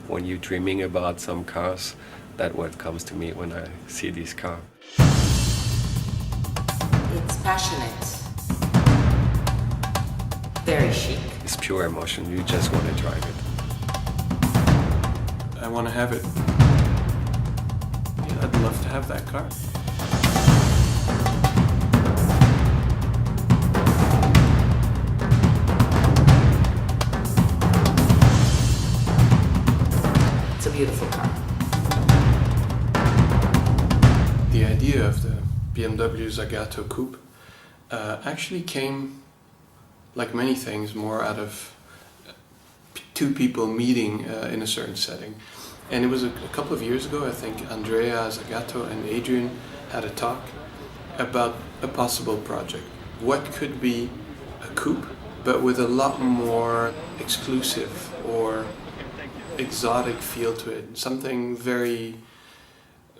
when you're dreaming about some cars, that's what comes to me when I see this car. It's passionate, very chic. It's pure emotion, you just want to drive it. I want to have it. I'd love to have that car. It's a beautiful car. The idea of the BMW Zagato coupe actually came, like many things, more out of two people meeting in a certain setting. And it was a couple of years ago, I think Andrea Zagato and Adrian had a talk about a possible project. What could be a coupe, but with a lot more exclusive or exotic feel to it. Something very,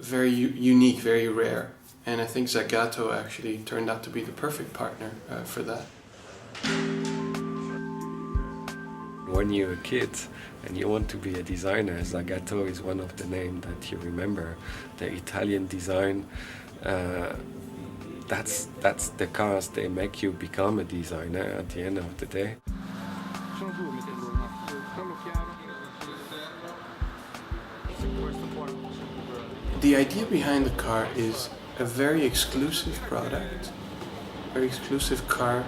very unique, very rare. And I think Zagato actually turned out to be the perfect partner for that. When you're a kid and you want to be a designer, Zagato is one of the names that you remember. The Italian design, that's the cars, they make you become a designer at the end of the day. The idea behind the car is a very exclusive product, very exclusive car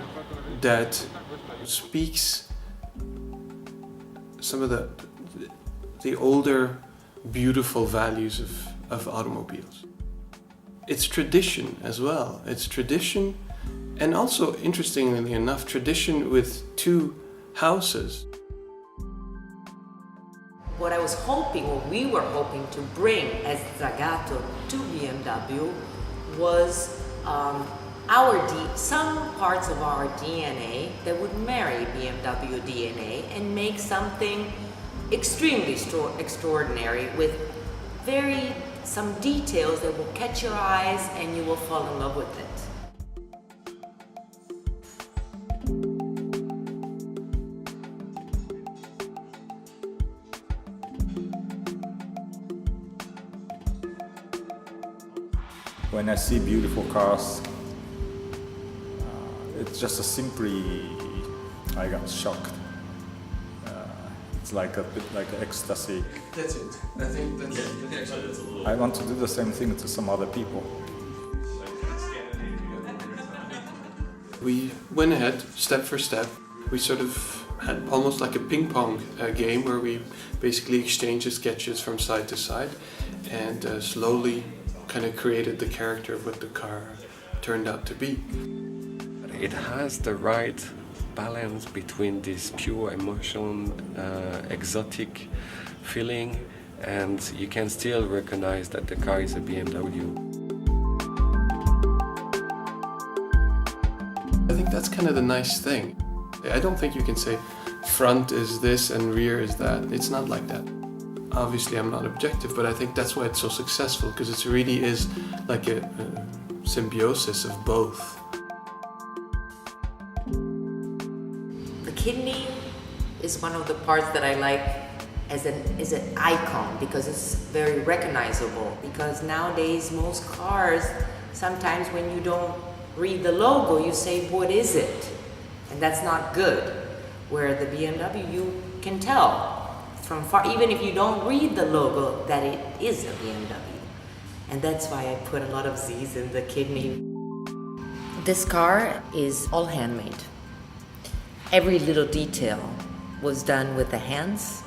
that speaks some of the older, beautiful values of automobiles. It's tradition as well. It's tradition, and also, interestingly enough, tradition with two houses. What I was hoping, what we were hoping to bring as Zagato to BMW was some parts of our DNA that would marry BMW DNA and make something extremely extraordinary with some details that will catch your eyes and you will fall in love with it. When I see beautiful cars, it's just simply, I got shocked. It's like a bit like ecstasy. That's it. I think that's it. I want to do the same thing to some other people. We went ahead, step for step. We sort of had almost like a ping pong game where we basically exchanged sketches from side to side and slowly kind of created the character of what the car turned out to be. It has the right balance between this pure emotion, exotic feeling, and you can still recognize that the car is a BMW. I think that's kind of the nice thing. I don't think you can say front is this and rear is that. It's not like that. Obviously I'm not objective, but I think that's why it's so successful, because it really is like a symbiosis of both. The kidney is one of the parts that I like as an icon because it's very recognizable. Because nowadays most cars, sometimes when you don't read the logo, you say, what is it? And that's not good. Where the BMW, you can tell from far, even if you don't read the logo, that it is a BMW. And that's why I put a lot of Z's in the kidney. This car is all handmade. Every little detail was done with the hands,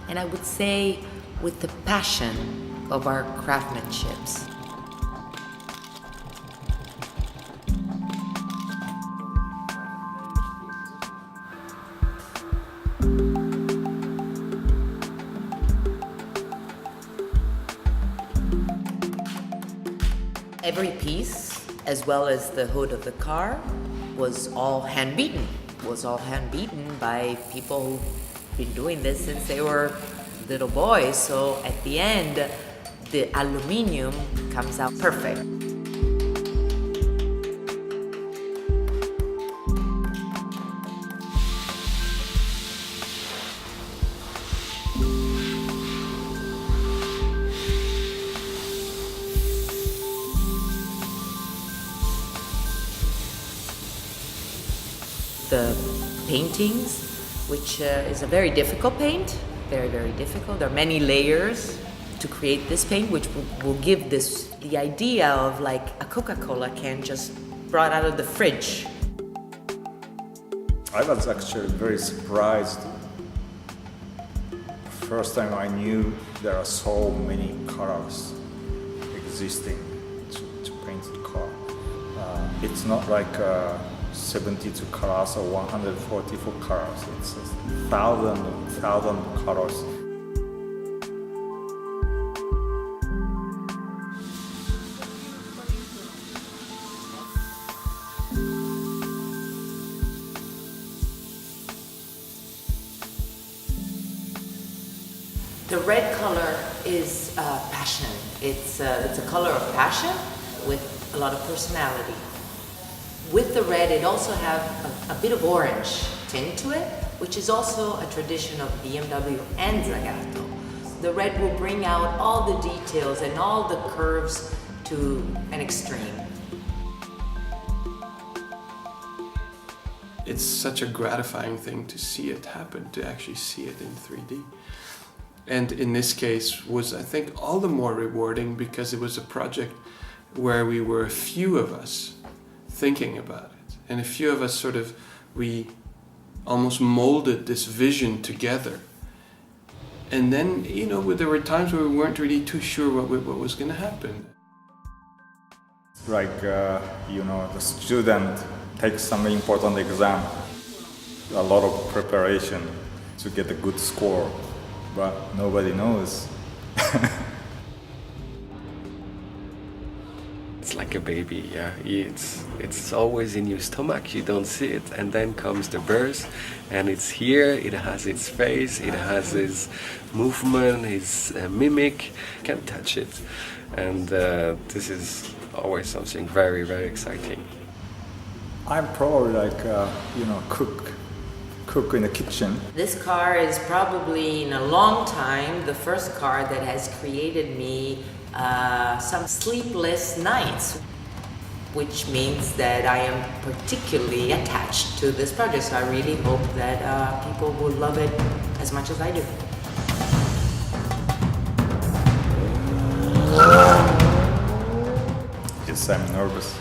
and I would say with the passion of our craftsmanships. Every piece, as well as the hood of the car, was all hand-beaten. Was all hand-beaten by people who've been doing this since they were little boys. So at the end, the aluminum comes out perfect. the paintings, which is a very difficult paint, very, very difficult. There are many layers to create this paint, which will give this the idea of like a Coca-Cola can just brought out of the fridge. I was actually very surprised. First time I knew there are so many colors existing to paint the car. It's not like 72 colors or 144 colors. It's 1,000 colors. The red color is passion. It's a color of passion with a lot of personality. With the red, it also have a bit of orange tint to it, which is also a tradition of BMW and Zagato. The red will bring out all the details and all the curves to an extreme. It's such a gratifying thing to see it happen, to actually see it in 3D. And in this case was, I think, all the more rewarding because it was a project where we were a few of us thinking about it. And a few of us we almost molded this vision together. And then, there were times where we weren't really too sure what was going to happen. Like, the student takes some important exam, a lot of preparation to get a good score. But nobody knows. It's like a baby, yeah. It's always in your stomach, you don't see it, and then comes the birth, and it's here, it has its face, it has its movement, its mimic, you can't touch it. And this is always something very, very exciting. I'm probably like, cook in the kitchen. This car is probably in a long time the first car that has created me some sleepless nights, which means that I am particularly attached to this project. So I really hope that people will love it as much as I do. Yes, I'm nervous.